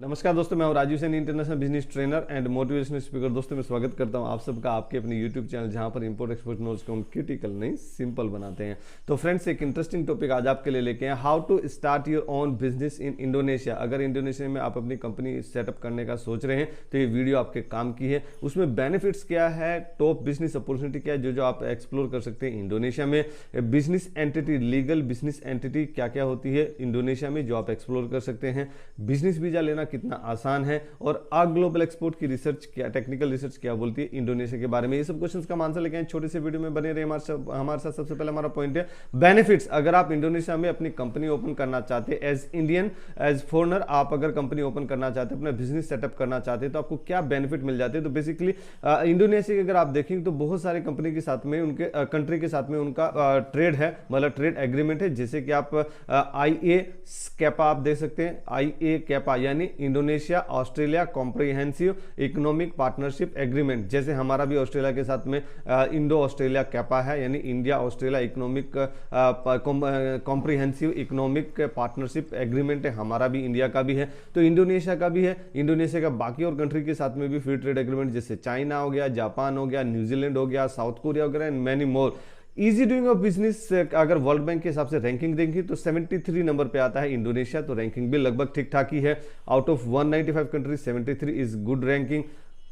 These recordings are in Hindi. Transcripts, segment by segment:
नमस्कार दोस्तों, मैं हूं Rajeev Saini, international business trainer and motivational speaker. दोस्तों मैं स्वागत करता हूं आप सबका आपके अपने यूट्यूब चैनल, जहां पर इंपोर्ट एक्सपोर्ट नॉलेज को हम क्रिटिकल नहीं सिंपल बनाते हैं। तो फ्रेंड्स, एक इंटरेस्टिंग टॉपिक आज आपके लिए लेके हैं, how to start your own business in Indonesia. अगर इंडोनेशिया में आप अपनी कंपनी सेटअप करने का सोच रहे हैं तो ये वीडियो आपके काम की है। उसमें बेनिफिट्स क्या है, टॉप बिजनेस अपॉर्चुनिटी क्या है जो आप एक्सप्लोर कर सकते हैं इंडोनेशिया में। Business entity, legal business entity क्या क्या होती है इंडोनेशिया में जो आप एक्सप्लोर कर सकते हैं। बिजनेस वीजा लेना कितना आसान है और ग्लोबल एक्सपोर्ट की रिसर्च क्या, टेक्निकल रिसर्च क्या बोलती है इंडोनेशिया के बारे में। ये सब क्वेश्चंस का आंसर लेके आए छोटे से वीडियो में, बने रहे हमारे साथ। सबसे पहले हमारा पॉइंट है बेनिफिट्स। अगर आप इंडोनेशिया में अपनी कंपनी ओपन करना चाहते हैं एज इंडियन, एज फॉरेनर, आप अगर कंपनी ओपन करना चाहते हैं, अपना बिजनेस सेटअप करना चाहते हैं, तो आपको क्या बेनिफिट मिल जाते हैं। तो बेसिकली इंडोनेशिया के अगर आप देखेंगे तो बहुत सारे कंपनी के साथ में, उनके कंट्री के साथ में उनका ट्रेड है, मतलब ट्रेड एग्रीमेंट है। जैसे कि आप IA कैपा आप देख सकते हैं, IA कैपा यानी Indonesia Australia comprehensive economic partnership agreement. जैसे हमारा भी ऑस्ट्रेलिया के साथ में इंडो ऑस्ट्रेलिया कैपा है, यानी India Australia economic comprehensive economic partnership agreement है, हमारा भी, इंडिया का भी है, तो इंडोनेशिया का भी है। इंडोनेशिया का बाकी और कंट्री के साथ में भी फ्री ट्रेड एग्रीमेंट, जैसे चाइना हो गया, जापान हो गया, न्यूजीलैंड हो गया, साउथ कोरिया हो गया and many more. Easy doing of business अगर वर्ल्ड बैंक के हिसाब से रैंकिंग देंगे तो 73 नंबर पे आता है इंडोनेशिया। तो रैंकिंग भी लगभग ठीक ठाक ही है। Out of 195 countries 73 is good ranking.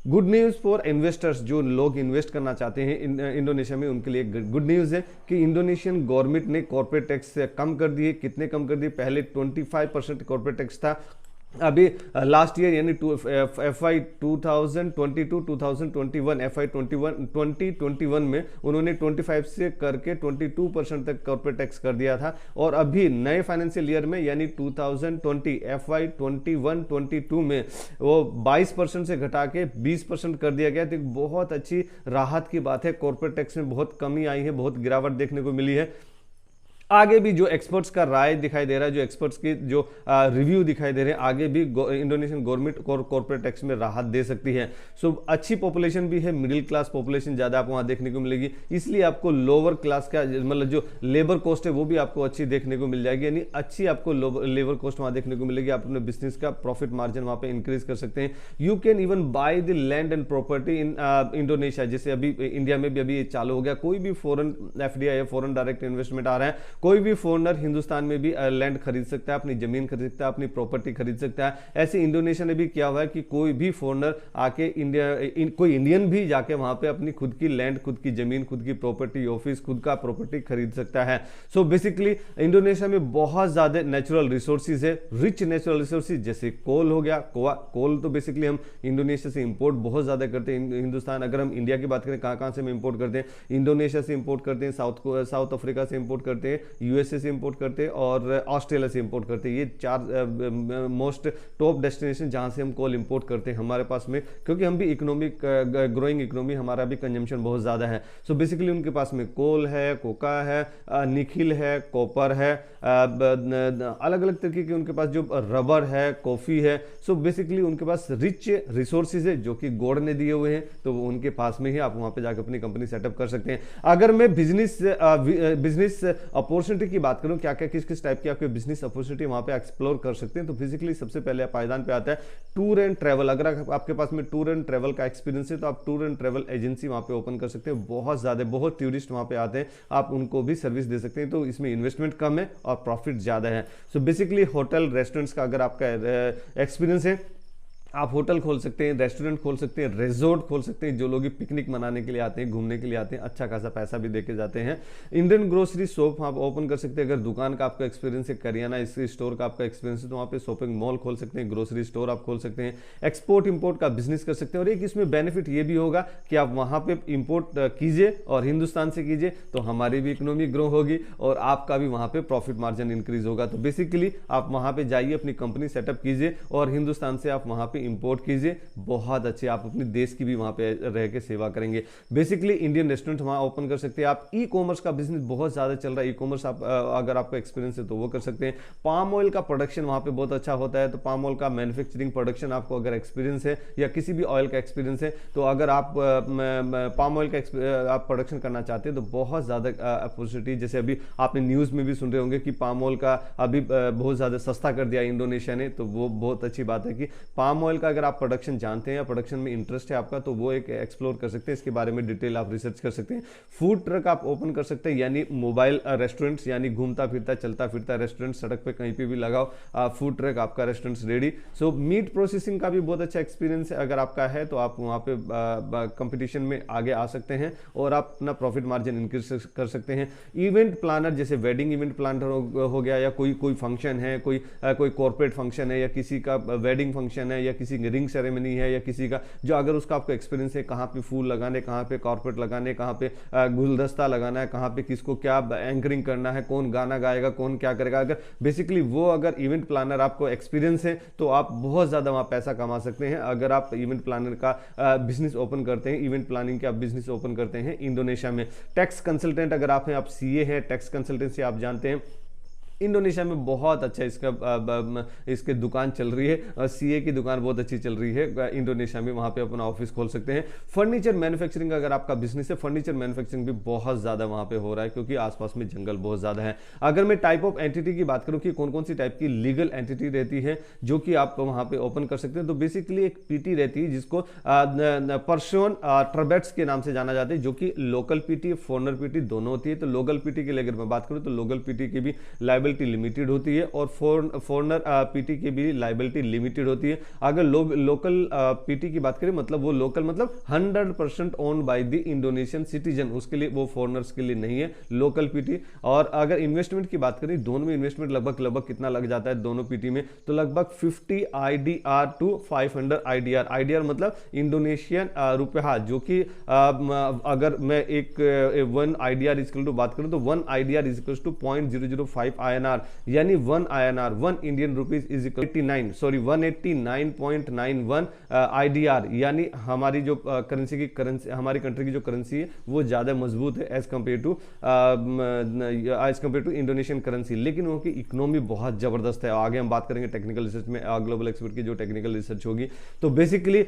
Good news for investors, जो लोग इन्वेस्ट करना चाहते हैं इंडोनेशिया में, उनके लिए गुड न्यूज़ है कि इंडोनेशियन गवर्नमेंट ने कॉर्पोरेट टैक्स कम कर दिए। कितने कम कर दिए? पहले 25% कॉर्पोरेट टैक्स था, अभी लास्ट ईयर यानी FY 2022-2021 FY 2021 में उन्होंने 25 से करके 22% तक कॉर्पोरेट टैक्स कर दिया था। और अभी नए फाइनेंशियल ईयर में यानी 2020 FY 21-22 में वो 22% से घटा के 20% कर दिया गया। तो एक बहुत अच्छी राहत की बात है, कॉर्पोरेट टैक्स में बहुत कमी आई है, बहुत गिरावट देखने को मिली है। आगे भी जो एक्सपर्ट्स का राय दिखाई दे रहा है, जो एक्सपर्ट्स की जो रिव्यू दिखाई दे रहे हैं, आगे भी इंडोनेशियन गवर्नमेंट कॉर्पोरेट टैक्स में राहत दे सकती है। सो अच्छी पॉपुलेशन भी है, मिडिल क्लास पॉपुलेशन ज़्यादा आपको वहाँ देखने को मिलेगी, इसलिए आपको लोअर क्लास का मतलब जो लेबर कॉस्ट है वो भी आपको अच्छी देखने को मिल जाएगी, यानी अच्छी आपको लेबर कॉस्ट वहाँ देखने को मिलेगी। आप अपने बिजनेस का प्रॉफिट मार्जिन वहाँ पे इंक्रीज कर सकते हैं। You can even by the land and property in Indonesia. जैसे अभी इंडिया में भी अभी चालू हो गया, कोई भी फॉरेन FDI है, फॉरेन डायरेक्ट इन्वेस्टमेंट आ रहा है, कोई भी फॉरेनर हिंदुस्तान में भी लैंड खरीद सकता है, अपनी जमीन खरीद सकता है, अपनी प्रॉपर्टी खरीद सकता है। ऐसे इंडोनेशिया ने भी किया हुआ है कि कोई भी फॉरेनर आके कोई इंडियन भी जाके वहां पे अपनी खुद की लैंड, खुद की जमीन, खुद की प्रॉपर्टी, ऑफिस, खुद का प्रॉपर्टी खरीद सकता है। सो बेसिकली इंडोनेशिया में बहुत ज्यादा नेचुरल रिसोर्सेज है, रिच नेचुरल रिसोर्सेज, जैसे कोल हो गया। कोल तो बेसिकली हम इंडोनेशिया से इंपोर्ट बहुत ज्यादा करते हैं। हिंदुस्तान, अगर हम इंडिया की बात करें, कहां से हम इंपोर्ट करते हैं? इंडोनेशिया से इंपोर्ट करते हैं, साउथ अफ्रीका से इंपोर्ट करते हैं, USA से इंपोर्ट करते हैं और ऑस्ट्रेलिया से इंपोर्ट करते हैं। ये 4 मोस्ट टॉप डेस्टिनेशन जहां से हम कोल इंपोर्ट करते हैं हमारे पास में, क्योंकि हम भी इकोनॉमिक ग्रोइंग इकोनॉमी, हमारा भी कंजम्पशन बहुत ज़्यादा है। सो बेसिकली उनके पास में कोल है, कोका है, निखिल है, कॉपर है, अलग अलग तरीके के उनके पास जो रबर है, कॉफ़ी है। सो बेसिकली उनके पास रिच रिसोर्सेज है जो कि गॉड ने दिए हुए हैं, तो उनके पास में ही आप वहाँ पर जाकर अपनी कंपनी सेटअप कर सकते हैं। अगर मैं बिजनेस अपॉर्चुनिटी की बात करूं, क्या क्या किस टाइप की आपके बिजनेस अपॉर्चुनिटी वहां पे एक्सप्लोर कर सकते हैं, तो फिजिकली सबसे पहले पायदान पे आता है टूर एंड ट्रैवल। अगर आपके पास में टूर एंड ट्रैवल का एक्सपीरियंस है तो आप टूर एंड ट्रैवल एजेंसी वहां पे ओपन कर सकते हैं। बहुत टूरिस्ट वहां पे आते हैं, आप उनको भी सर्विस दे सकते हैं। तो इसमें इन्वेस्टमेंट कम है और प्रॉफिट ज्यादा है। सो बेसिकली होटल रेस्टोरेंट्स का अगर आपका एक्सपीरियंस है, आप होटल खोल सकते हैं, रेस्टोरेंट खोल सकते हैं, रिजॉर्ट खोल सकते हैं। जो लोग पिकनिक मनाने के लिए आते हैं, घूमने के लिए आते हैं, अच्छा खासा पैसा भी देके जाते हैं। इंडियन ग्रोसरी शॉप आप ओपन कर सकते हैं। अगर दुकान का आपका एक्सपीरियंस है, करियाना स्टोर का आपका एक्सपीरियंस है, तो वहाँ पे शॉपिंग मॉल खोल सकते हैं, ग्रोसरी स्टोर आप खोल सकते हैं, एक्सपोर्ट इंपोर्ट का बिजनेस कर सकते हैं। और एक इसमें बेनिफिट ये भी होगा कि आप वहाँ पे इंपोर्ट कीजिए और हिंदुस्तान से कीजिए, तो हमारी भी इकोनॉमी ग्रो होगी और आपका भी वहाँ पे प्रॉफिट मार्जिन इंक्रीज होगा। तो बेसिकली आप वहाँ पे जाइए, अपनी कंपनी सेटअप कीजिए और हिंदुस्तान से आप वहाँ पे पे इंपोर्ट कीजिए, बहुत अच्छे, आप अपने देश की भी वहाँ पे रह के सेवा करेंगे। बेसिकली इंडियन रेस्टोरेंट वहाँ ओपन कर सकते हैं आप। ई कॉमर्स का बिजनेस बहुत ज़्यादा चल रहा है, ई कॉमर्स आप अगर आपका एक्सपीरियंस है तो वो कर सकते हैं। पाम ऑयल का प्रोडक्शन वहाँ पे बहुत अच्छा होता है, तो पाम ऑयल का मैन्युफैक्चरिंग प्रोडक्शन आपको अगर एक्सपीरियंस है या किसी भी ऑयल का एक्सपीरियंस है, तो अगर आप पाम ऑयल का आप प्रोडक्शन करना चाहते हैं तो बहुत ज़्यादा अपॉर्चुनिटी, जैसे अभी आपने न्यूज़ में भी सुन रहे होंगे कि पाम ऑयल का अभी बहुत ज़्यादा सस्ता कर दिया इंडोनेशिया ने, तो वो बहुत अच्छी बात है कि पाम ऑयल का अगर आप प्रोडक्शन जानते हैं या प्रोडक्शन में इंटरेस्ट है आपका, तो वो एक एक्सप्लोर कर सकते हैं, इसके बारे में डिटेल आप रिसर्च कर सकते हैं। फूड ट्रक आप ओपन कर सकते हैं, यानी मोबाइल रेस्टोरेंट्स, यानी घूमता फिरता चलता फिरता रेस्टोरेंट, सड़क पे कहीं पे भी लगाओ फूड ट्रक, आपका रेस्टोरेंट्स रेडी। सो मीट प्रोसेसिंग का भी बहुत अच्छा एक्सपीरियंस है अगर आपका है, तो आप वहाँ पे कंपटीशन में आगे आ सकते हैं और आप अपना प्रॉफिट मार्जिन इंक्रीज कर सकते हैं। इवेंट प्लानर, जैसे वेडिंग इवेंट प्लानर हो गया, या कोई फंक्शन है, कोई कॉर्पोरेट फंक्शन है, या किसी का वेडिंग फंक्शन है, या किसी की रिंग सेरेमनी है, या किसी का जो अगर उसका आपको एक्सपीरियंस है, कहाँ पे फूल लगाने, कहाँ पे कॉर्पोरेट लगाने, कहाँ पे गुलदस्ता लगाना है, कहाँ पे किसको क्या एंकरिंग करना है, कौन गाना गाएगा, कौन क्या करेगा, अगर बेसिकली वो अगर इवेंट प्लानर आपको एक्सपीरियंस है तो आप बहुत ज़्यादा वहाँ पैसा कमा सकते हैं। अगर आप इवेंट प्लानर का बिजनेस ओपन करते हैं, इवेंट प्लानिंग का बिजनेस ओपन करते हैं इंडोनेशिया में। टैक्स कंसल्टेंट अगर आप हैं, आप सीए हैं, टैक्स कंसल्टेंसी आप जानते हैं, इंडोनेशिया में बहुत अच्छा इसके दुकान चल रही है, सीए की दुकान बहुत अच्छी चल रही है इंडोनेशिया में, वहाँ पे अपना ऑफिस खोल सकते हैं। फर्नीचर मैन्युफैक्चरिंग अगर आपका बिजनेस है, फर्नीचर मैन्युफैक्चरिंग भी बहुत ज़्यादा वहाँ पे हो रहा है, क्योंकि आसपास में जंगल बहुत ज़्यादा है। अगर मैं टाइप ऑफ एंटिटी की बात करूँ कि कौन कौन सी टाइप की लीगल एंटिटी रहती है जो कि आप वहाँ पे ओपन कर सकते हैं, तो बेसिकली एक पीटी रहती है जिसको पर्सन ट्रबेट्स के नाम से जाना जाता है, जो कि लोकल पीटी, फॉरेनर पीटी दोनों होती है। तो लोकल पीटी के लिए अगर मैं बात करूँ तो लोकल पीटी की भी लाइबिलिटी लिमिटेड होती है, और फॉरेनर पीटी की भी लाइबिलिटी लिमिटेड होती है। अगर लोकल पीटी की बात करें, मतलब वो लोकल मतलब 100% owned by the Indonesian citizen, उसके लिए, वो फॉरेनर्स के लिए नहीं है लोकल पीटी। और अगर इन्वेस्टमेंट की बात करें, दोनों में इन्वेस्टमेंट लगभग कितना लग जाता है दोनों पीटी में, तो लगभग 50 आईडीआर टू 500 आईडीआर। आईडीआर मतलब इंडोनेशियन रुपया, जो कि अगर मैं एक 1 आईडीआर इक्वल टू बात करूं तो 1 IDR is equal to 0.005 INR, यानी 1 INR 1 Indian rupees is equal 189.91 IDR, यानी हमारी जो करेंसी हमारी कंट्री की जो करेंसी है वो ज्यादा मजबूत है as compare to Indonesian currency, लेकिन उनकी इकोनॉमी बहुत जबरदस्त है। आगे हम बात करेंगे टेक्निकल रिसर्च में, ग्लोबल एक्सपर्ट की जो टेक्निकल रिसर्च होगी। तो बेसिकली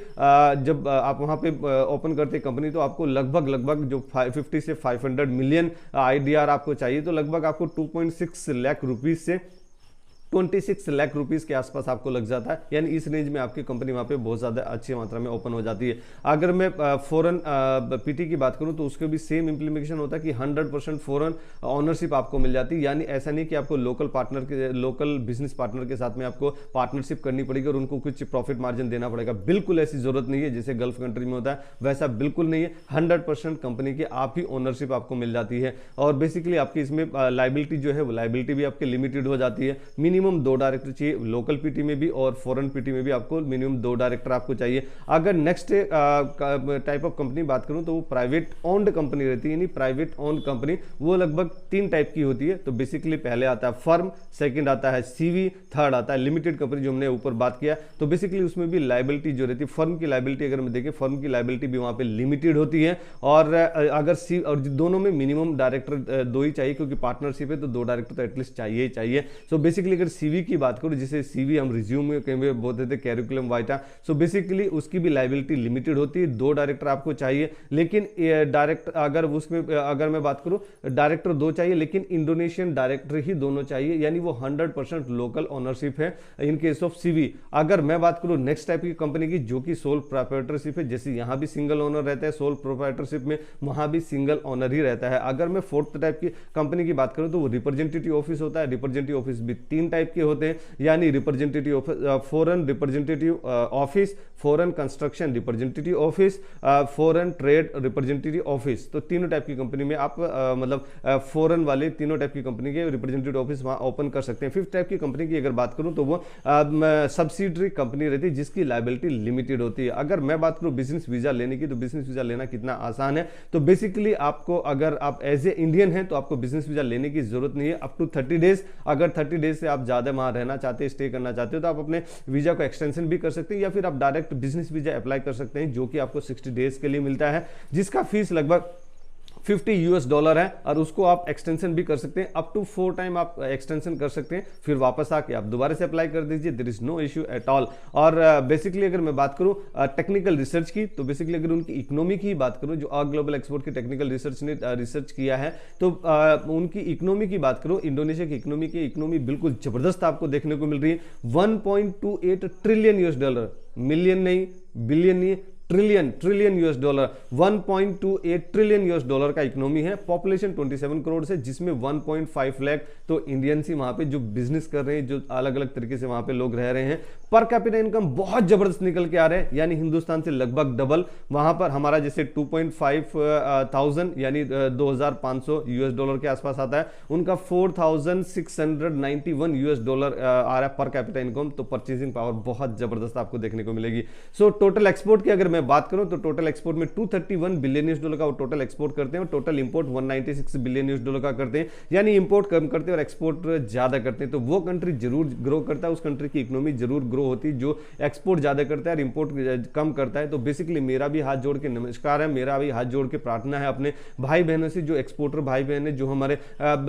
जब आप वहां पे ओपन करते कंपनी, तो आपको लगभग जो 50 से 500 मिलियन आईडीआर आपको चाहिए, तो लगभग आपको 2.6 लाख रुपीज से 26 लाख रुपीस के आसपास आपको लग जाता है, यानी इस रेंज में आपकी कंपनी वहाँ पे बहुत ज़्यादा अच्छी मात्रा में ओपन हो जाती है। अगर मैं फॉरेन पीटी की बात करूँ तो उसके भी सेम इंप्लीमेंटेशन होता है कि 100% फॉरेन ऑनरशिप आपको मिल जाती है, यानी ऐसा नहीं कि आपको लोकल बिजनेस पार्टनर के साथ में आपको पार्टनरशिप करनी पड़ेगी और उनको कुछ प्रॉफिट मार्जिन देना पड़ेगा। बिल्कुल ऐसी जरूरत नहीं है, जैसे गल्फ कंट्री में होता है वैसा बिल्कुल नहीं है। 100% कंपनी की आप ही ओनरशिप आपको मिल जाती है, और बेसिकली आपकी इसमें लाइबिलिटी जो है वो लाइबिलिटी भी आपकी लिमिटेड हो जाती है। मिनिमम 2 डायरेक्टर चाहिए, लोकल पीटी में भी और फॉरेन पीटी में भी आपको मिनिमम 2 डायरेक्टर आपको चाहिए। अगर नेक्स्ट टाइप ऑफ कंपनी बात करूं तो वो प्राइवेट ओन्ड कंपनी रहती है, यानी प्राइवेट ओन्ड कंपनी वो लगभग 3 टाइप की होती है। तो बेसिकली पहले आता है फर्म, सेकंड आता है सीवी, थर्ड आता है लिमिटेड कंपनी, जो हमने ऊपर बात किया। तो बेसिकली उसमें भी लाइबिलिटी जो रहती है, फर्म की लाइबिलिटी अगर मैं देखें, फर्म की लाइबिलिटी भी वहां पे लिमिटेड होती है, और अगर सी और दोनों में मिनिमम डायरेक्टर 2 ही चाहिए, क्योंकि पार्टनरशिप है तो 2 डायरेक्टर तो एटलीस्ट चाहिए ही चाहिए। सो बेसिकली अगर सीवी की बात करूं, जिसे सीवी हम रिज्यूम में कहीं बोलते थे कैरिकुलम वाइटा, सो बेसिकली उसकी भी लाइबिलिटी लिमिटेड होती है, 2 डायरेक्टर आपको चाहिए। लेकिन डायरेक्टर अगर मैं बात करूं, डायरेक्टर 2 चाहिए, लेकिन इंडोनेशियन डायरेक्टर ही दोनों चाहिए, यानी वो 100% लोकल ओनरशिप है इन केस ऑफ सीवी। अगर मैं बात करूं नेक्स्ट टाइप की कंपनी की, जो कि सोल प्रोप्राइटरशिप है, जैसे यहां भी सिंगल ओनर रहता है, सोल प्रोप्राइटरशिप में वहां भी सिंगल ओनर ही रहता है। अगर मैं 4th टाइप की कंपनी की बात करूं तो वो रिप्रेजेंटेटिव ऑफिस होता है। रिप्रेजेंटेटिव ऑफिस भी 3 टाइप के होते हैं, यानी representative office, foreign representative office, foreign construction representative office, foreign trade representative office. तो तीनों टाइप की कंपनी में आप मतलब फॉरेन वाले तीनों टाइप की कंपनी के रिप्रेजेंटेटिव ऑफिस वहां ओपन कर सकते हैं। 5th टाइप की कंपनी की अगर बात करूं तो वो सब्सिडरी कंपनी रहती है, जिसकी लायबिलिटी लिमिटेड होती है। अगर मैं बात करूं बिजनेस वीजा लेने की, तो बिजनेस वीजा लेना कितना आसान है। तो बेसिकली आपको, अगर आप एज ए इंडियन हैं तो आपको बिजनेस वीजा लेने की जरूरत नहीं है, अप टू 30 डेज। अगर 30 डेज से आप ज़्यादा वहाँ रहना चाहते हैं, स्टे करना चाहते हो, तो आप अपने वीज़ा को एक्सटेंशन भी कर सकते हैं, या फिर आप डायरेक्ट बिजनेस वीज़ा अप्लाई कर सकते हैं, जो कि आपको 60 डेज के लिए मिलता है, जिसका फीस लगभग $50 है, और उसको आप एक्सटेंशन भी कर सकते हैं, अप टू 4 टाइम आप एक्सटेंशन कर सकते हैं, फिर वापस आके आप दोबारा से अप्लाई कर दीजिए, there is no issue at all. और बेसिकली अगर मैं बात करूं टेक्निकल रिसर्च की, तो बेसिकली अगर उनकी इकोनॉमी की बात करूं, जो ग्लोबल एक्सपोर्ट की टेक्निकल रिसर्च ने रिसर्च किया है, तो उनकी इकोनॉमी की बात करूं, इंडोनेशिया की इकोनॉमी बिल्कुल जबरदस्त आपको देखने को मिल रही है। $1.28 ट्रिलियन, मिलियन नहीं, बिलियन नहीं, ट्रिलियन $1.28 ट्रिलियन का इकोनॉमी है। पॉपुलेशन 27 करोड़ से, जिसमें 1.5 लाख तो इंडियंस ही वहां पे जो बिजनेस कर रहे हैं, जो अलग अलग तरीके से वहां पे लोग रह रहे हैं। पर कैपिटा इनकम बहुत जबरदस्त निकल के आ रहे हैं, यानी हिंदुस्तान से लगभग डबल। वहां पर हमारा जैसे 2.5 थाउजेंड यानी $2,500 के आसपास आता है, उनका $4,691 आ रहा है पर कैपिटा इनकम। तो परचेजिंग पावर बहुत जबरदस्त आपको देखने को मिलेगी। सो टोटल एक्सपोर्ट की अगर मैं बात करूं, तो टोटल एक्सपोर्ट में $231 बिलियन का वो टोटल एक्सपोर्ट करते हैं, और टोटल इंपोर्ट $196 बिलियन का करते हैं, यानी इंपोर्ट कम करते हैं और एक्सपोर्ट ज्यादा करते हैं। तो वो कंट्री जरूर ग्रो करता है, उस कंट्री की इकोनॉमी जरूर ग्रो होती है जो एक्सपोर्ट ज्यादा करता है और इंपोर्ट कम करता है। तो बेसिकली मेरा भी हाथ जोड़ के नमस्कार है, मेरा भी हाथ जोड़ के प्रार्थना है अपने भाई बहनों से, जो एक्सपोर्टर भाई बहन है, जो हमारे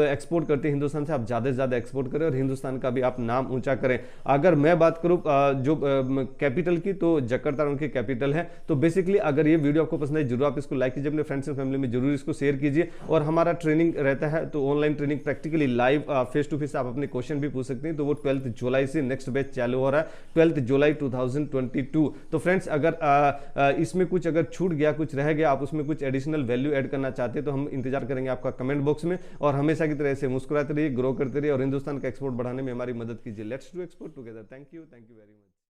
एक्सपोर्ट करते हैं हिंदुस्तान से, आप ज्यादा से ज्यादा एक्सपोर्ट करें और हिंदुस्तान का भी आप नाम ऊंचा करें। अगर मैं बात करूं जो कैपिटल की, तो जकार्ता उनकी कैपिटल है। तो बेसिकली अगर ये वीडियो आपको पसंद है, जरूर आप इसको लाइक कीजिए, अपने फ्रेंड्स एंड फैमिली में जरूर इसको शेयर कीजिए। और हमारा ट्रेनिंग रहता है, तो online training practically live face to face आप अपने क्वेश्चन भी पूछ सकते हैं। तो वो 12 जुलाई से नेक्स्ट बैच चालू हो रहा है, 12 जुलाई 2022। तो फ्रेंड्स अगर इसमें कुछ अगर छूट गया, कुछ रह गया, आप उसमें कुछ एडिशनल वैल्यू ऐड करना चाहते हैं, तो हम इंतजार करेंगे आपका कमेंट बॉक्स में। और हमेशा की तरह से मुस्कुराते रहिए, ग्रो करते रहिए और हिंदुस्तान का एक्सपोर्ट बढ़ाने में हमारी मदद कीजिए। Let's do export together. Thank you very much.